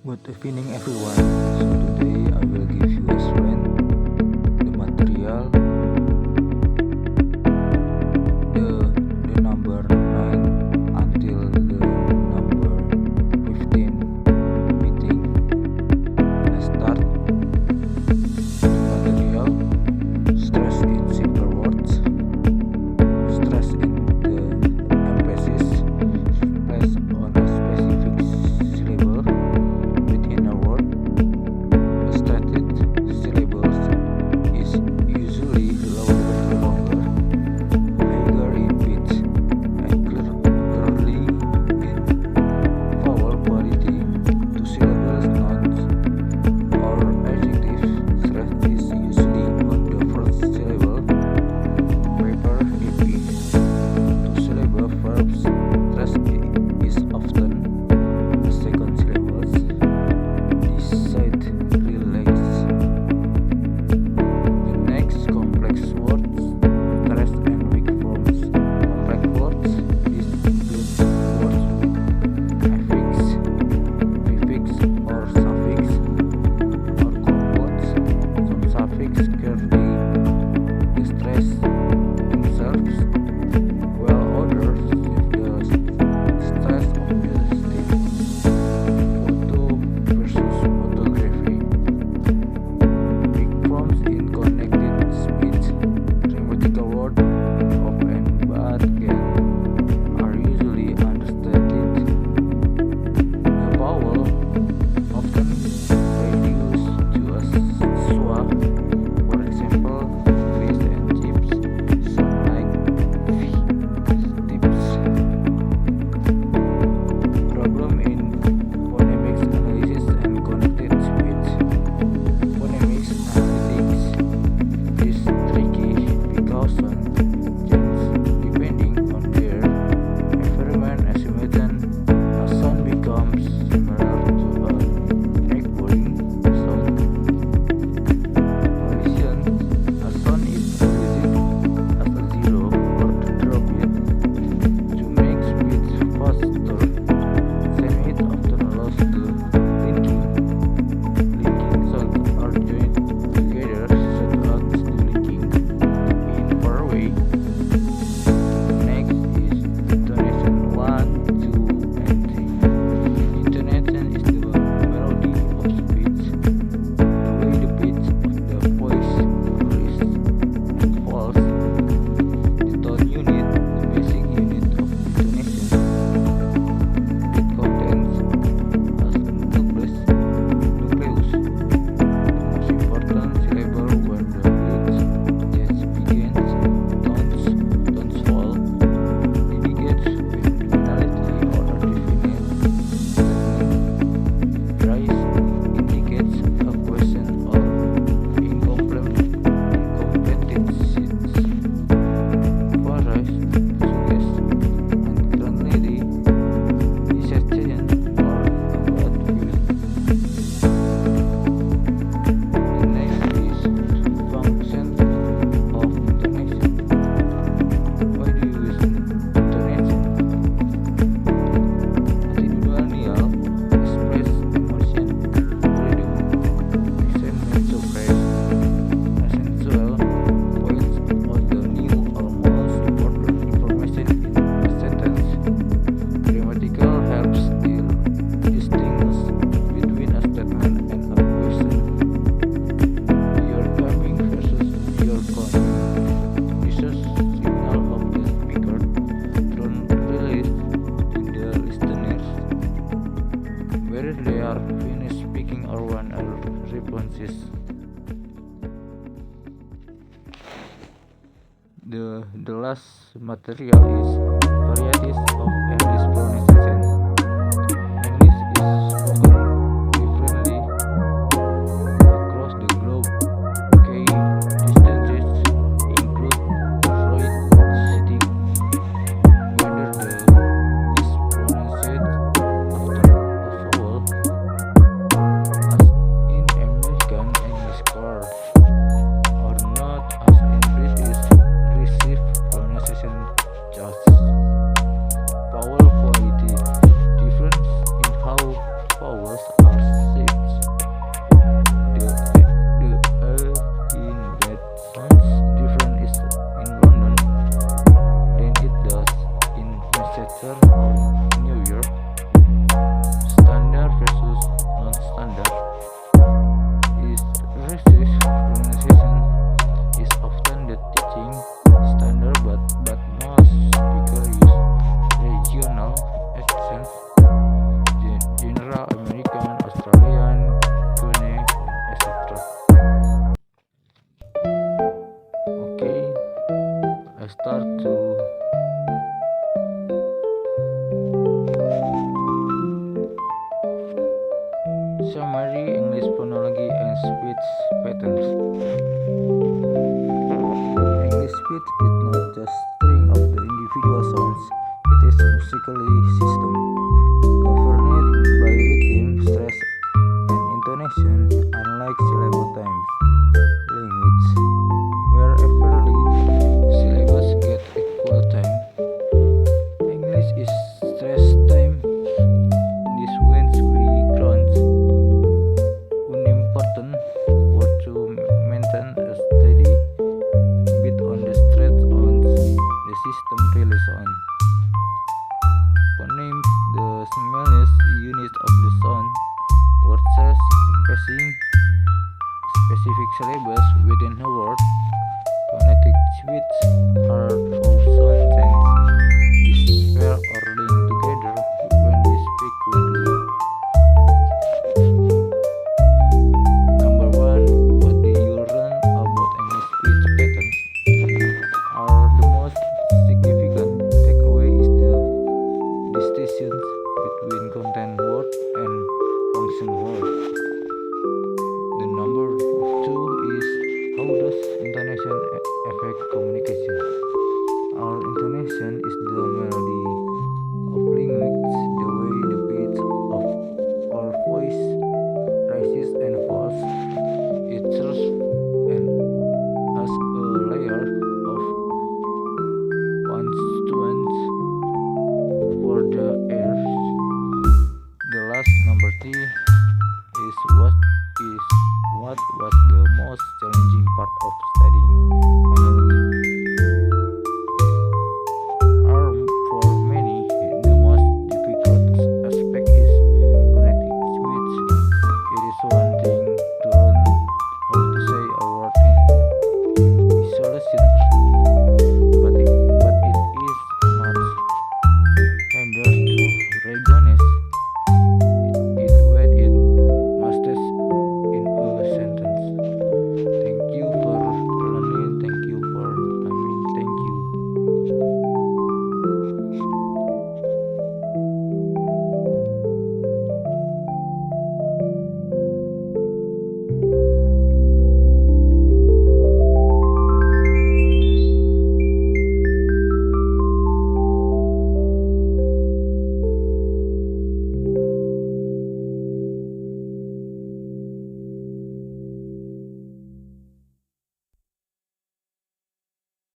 Good evening everyone. So today I will give you explain the material, the number 9 until the number 15 meeting. Let's start. The material: stress in simple words, stress in the emphasis, stress on a specific syllable within a word. A stated syllable is usually longer, higher in pitch, and clearly in vowel quality. Two syllables, nouns or adjectives. Stress is usually on the first syllable. Paper, heavy. Two syllable verbs. Stress is often on the second syllables. Decide, relax. The next, complex words, stress and weak forms. Complex words include words with affix, prefix, or suffix, or compounds. Some suffix carry the stress themselves, while others have the stress of the state. Photo versus photography. Big forms in connected speech. Grammatical words of and but can are usually understated. The vowel often reduced to a schwa. For example, fish and chips sound like tips. Problem in phonemics analysis and connected speech. Phonemics analytics is tricky because some change depending on their environment. Assumption a sound becomes similar to a neighboring sound. Collision a sound is released as a zero or to drop it to make speech faster. Same it often allows to linking. Linking sounds are joined together set out the linking in far away. Next is intonation 1, 2, and 3. Intonation is the melody of speech, the way the pitch of the voice rises and falls. The tone unit, the basic unit of intonation. It contains a nucleus, the most important syllable where the pitch begins. Tones fall, indicates with finality or a definite statement. Rise indicates a question or incompetencies. Rise suggests unclearly, dissension, or about feeling. The next is function of intonation. Why do you use intonation? Attitudinal, express emotion, rhythm, examine surprise, sensual, points out the new or most important information in a sentence. Grammatical helps distinguish between a statement and a question. Your coming versus your going. This is signal of the speaker through release to the listeners, whether they are finished speaking or when a response is. The last material is varieties of English pronunciation. English is spoken differently across the globe. Key distances include Freud citing whether the is pronounced after a vowel, as in American English car, or not as in British receive pronunciation just. Vowel quality Summary: English phonology and speech patterns. English speech is not just string of the individual sounds, it is musically system, governed by rhythm, stress, and intonation, unlike syllable times language, where every syllables get equal time. English is stress time. This means we grant unimportant word to maintain a steady beat on the straight sounds the system relies on. Phoneme, the smallest unit of the sound, word says passing specific syllables within a word. Phonetic switch are how sound change disappear or link together when we speak quickly. Number 1. What do you learn about English speech patterns? Are the most significant takeaway is the distinctions between content word and function word. The number 2 is how does intonation affect communication? Our intonation is the melody of language, the way the pitch of our voice rises and falls. It serves and as a layer of constituents for the ears. The last number 3 is what was the most challenging part of studying